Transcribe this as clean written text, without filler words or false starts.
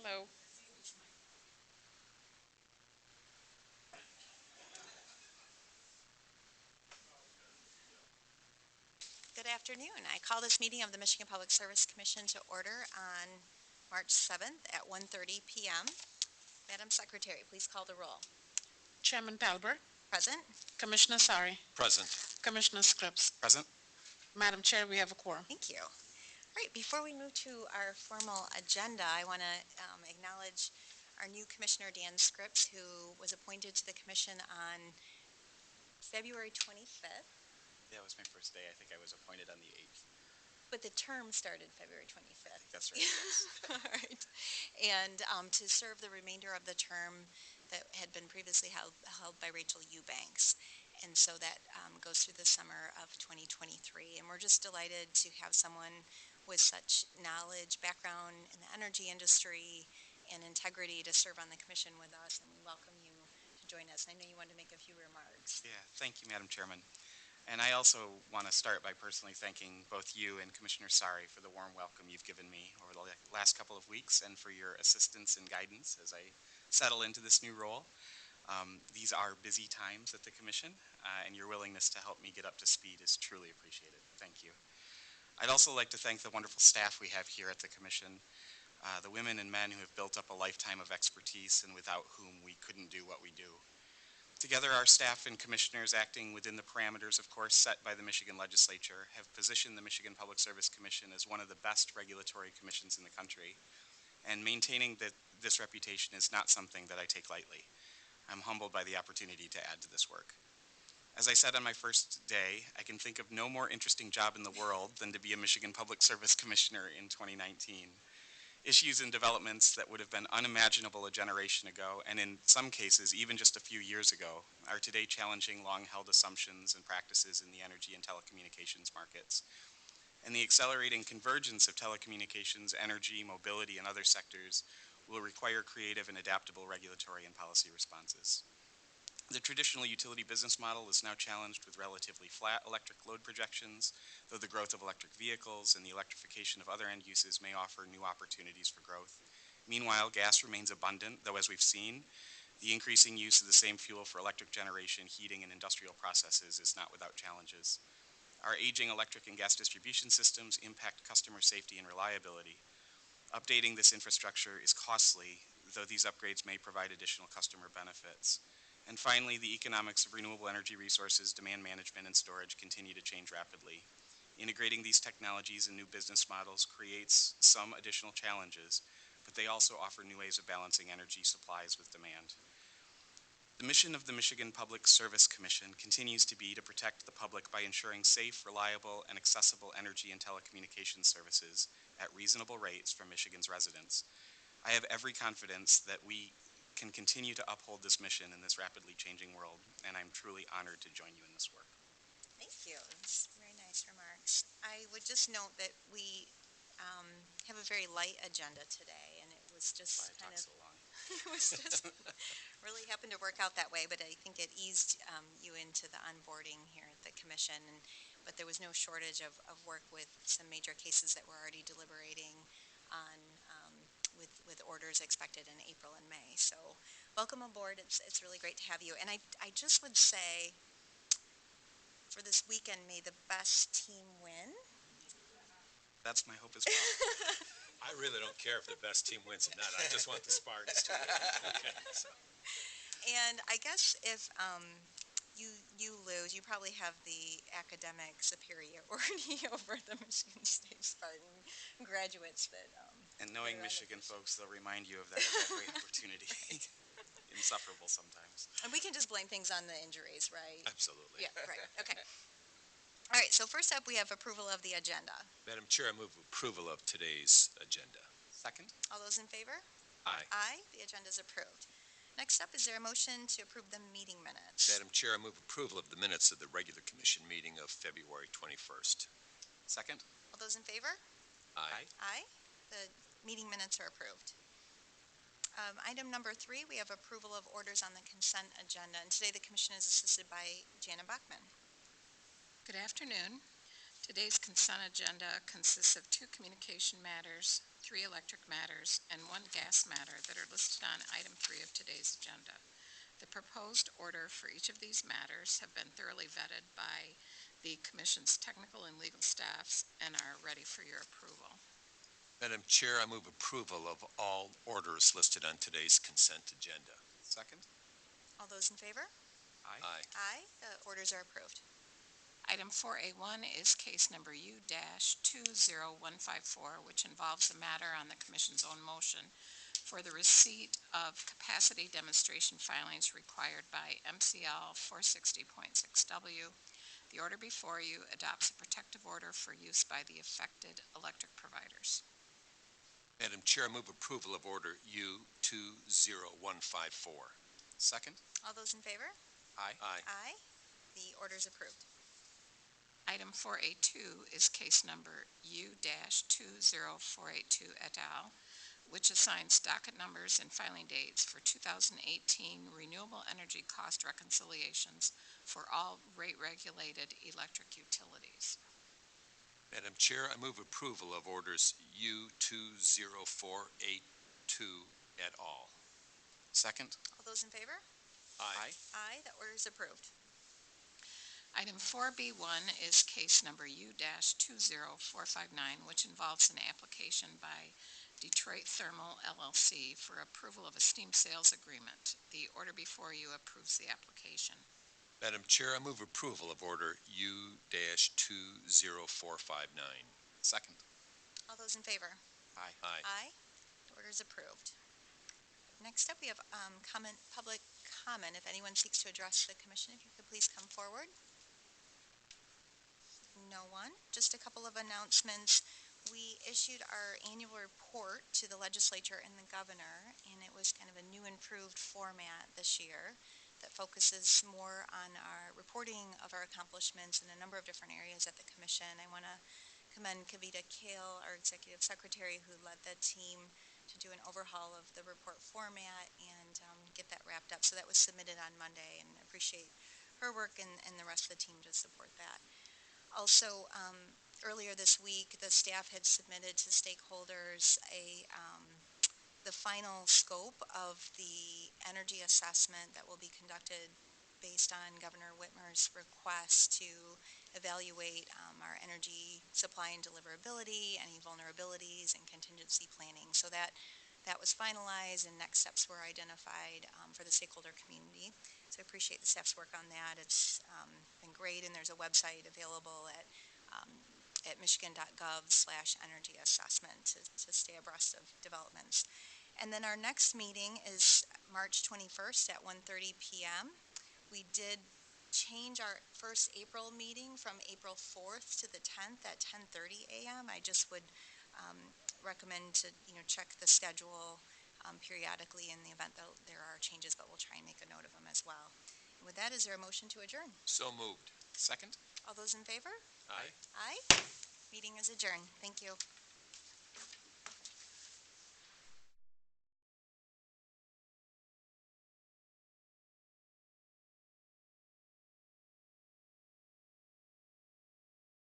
Hello. Good afternoon. I call this meeting of the Michigan Public Service Commission to order on March 7th at 1:30 p.m. Madam Secretary, please call the roll. Chairman Talbert, Present? Commissioner Sari, Present. Commissioner Scripps. Present. Madam Chair, we have a quorum. Thank you. All right, before we move to our formal agenda, I want to acknowledge our new Commissioner Dan Scripps, who was appointed to the commission on February 25th, Yeah, it was my first day. I think I was appointed on the 8th. but the term started February I 25th. think that's right. Yes. All right. And to serve the remainder of the term that had been previously held by Rachel Eubanks. And so that goes through the summer of 2023. And we're just delighted to have someone with such knowledge, background in the energy industry, and integrity to serve on the commission with us. And we welcome you to join us. And I know you wanted to make a few remarks. Yeah, thank you, Madam Chairman. And I also want to start by personally thanking both you and Commissioner Sari for the warm welcome you've given me over the last couple of weeks and for your assistance and guidance as I settle into this new role. These are busy times at the Commission, and your willingness to help me get up to speed is truly appreciated. Thank you. I'd also like to thank the wonderful staff we have here at the Commission, the women and men who have built up a lifetime of expertise and without whom we couldn't do what we do. Together, our staff and commissioners, acting within the parameters, of course, set by the Michigan legislature, have positioned the Michigan Public Service Commission as one of the best regulatory commissions in the country. And maintaining this reputation is not something that I take lightly. I'm humbled by the opportunity to add to this work. As I said on my first day, I can think of no more interesting job in the world than to be a Michigan Public Service Commissioner in 2019. Issues and developments that would have been unimaginable a generation ago, and in some cases, even just a few years ago, are today challenging long-held assumptions and practices in the energy and telecommunications markets. And the accelerating convergence of telecommunications, energy, mobility, and other sectors will require creative and adaptable regulatory and policy responses. The traditional utility business model is now challenged with relatively flat electric load projections, though the growth of electric vehicles and the electrification of other end uses may offer new opportunities for growth. Meanwhile, gas remains abundant, though as we've seen, the increasing use of the same fuel for electric generation, heating, and industrial processes is not without challenges. Our aging electric and gas distribution systems impact customer safety and reliability. Updating this infrastructure is costly, though these upgrades may provide additional customer benefits. And finally, the economics of renewable energy resources, demand management, and storage continue to change rapidly. Integrating these technologies and new business models creates some additional challenges, but they also offer new ways of balancing energy supplies with demand. The mission of the Michigan Public Service Commission continues to be to protect the public by ensuring safe, reliable, and accessible energy and telecommunications services at reasonable rates for Michigan's residents. I have every confidence that we can continue to uphold this mission in this rapidly changing world, and I'm truly honored to join you in this work. Thank you. That's very nice remarks. I would just note that we have a very light agenda today, and it was just Why I talk so long. it was just really happened to work out that way, but I think it eased you into the onboarding here at the commission. But there was no shortage of work with some major cases that we're already deliberating on with orders expected in April and May. So welcome aboard. It's really great to have you. And I just would say for this weekend, may the best team win. That's my hope as well. I really don't care if the best team wins or not. I just want the Spartans to win. Okay, so. And I guess if you lose, you probably have the academic superiority over the Michigan State Spartan graduates that. And knowing Michigan folks, they'll remind you of that great opportunity. Insufferable sometimes. And we can just blame things on the injuries, right? Absolutely. Yeah, right. Okay. All right, so first up, we have approval of the agenda. Madam Chair, I move approval of today's agenda. Second? All those in favor? Aye. Aye, the agenda is approved. Next up, is there a motion to approve the meeting minutes? Madam Chair, I move approval of the minutes of the regular commission meeting of February 21st. Second? All those in favor? Aye. Aye, the meeting minutes are approved. Item number 3, we have approval of orders on the consent agenda, and today the commission is assisted by Jana Bachman. Good afternoon. Today's consent agenda consists of 2 communication matters, 3 electric matters and 1 gas matter that are listed on item 3 of today's agenda. The proposed order for each of these matters have been thoroughly vetted by the Commission's technical and legal staffs and are ready for your approval. Madam Chair, I move approval of all orders listed on today's consent agenda. Second? All those in favor? Aye. Aye. Aye. The orders are approved. Item 4A1 is case number U-20154, which involves a matter on the Commission's own motion for the receipt of capacity demonstration filings required by MCL 460.6W. The order before you adopts a protective order for use by the affected electric providers. Madam Chair, I move approval of order U-20154. Second? All those in favor? Aye. Aye. Aye. The order's approved. Item 4A2 is case number U-20482 et al., which assigns docket numbers and filing dates for 2018 renewable energy cost reconciliations for all rate-regulated electric utilities. Madam Chair, I move approval of orders U-20482 et al. Second? All those in favor? Aye. Aye. The order's approved. Item 4B1 is case number U-20459, which involves an application by Detroit Thermal LLC for approval of a steam sales agreement. The order before you approves the application. Madam Chair, I move approval of order U-20459. Second? All those in favor? Aye. Aye. Aye. The order's approved. Next up, we have public comment. If anyone seeks to address the commission, if you could please come forward. No one. Just a couple of announcements. We issued our annual report to the legislature and the governor, and it was kind of a new improved format this year that focuses more on our reporting of our accomplishments in a number of different areas at the commission. I want to commend Kavita Kale, our executive secretary, who led the team to do an overhaul of the report format and get that wrapped up. So that was submitted on Monday, and I appreciate her work and the rest of the team to support that. Also, earlier this week, the staff had submitted to stakeholders the final scope of the energy assessment that will be conducted based on Governor Whitmer's request to evaluate our energy supply and deliverability, any vulnerabilities, and contingency planning. So that was finalized, and next steps were identified for the stakeholder community. So I appreciate the staff's work on that. It's been great, and there's a website available at michigan.gov/energy assessment to stay abreast of developments. And then our next meeting is March 21st at 1:30 p.m. We did change our first April meeting from April 4th to the 10th at 10:30 a.m. I just would recommend to check the schedule periodically in the event that there are changes, but we'll try and make a note of them as well. And with that, is there a motion to adjourn? So moved. Second? All those in favor? Aye. Aye. Meeting is adjourned. Thank you.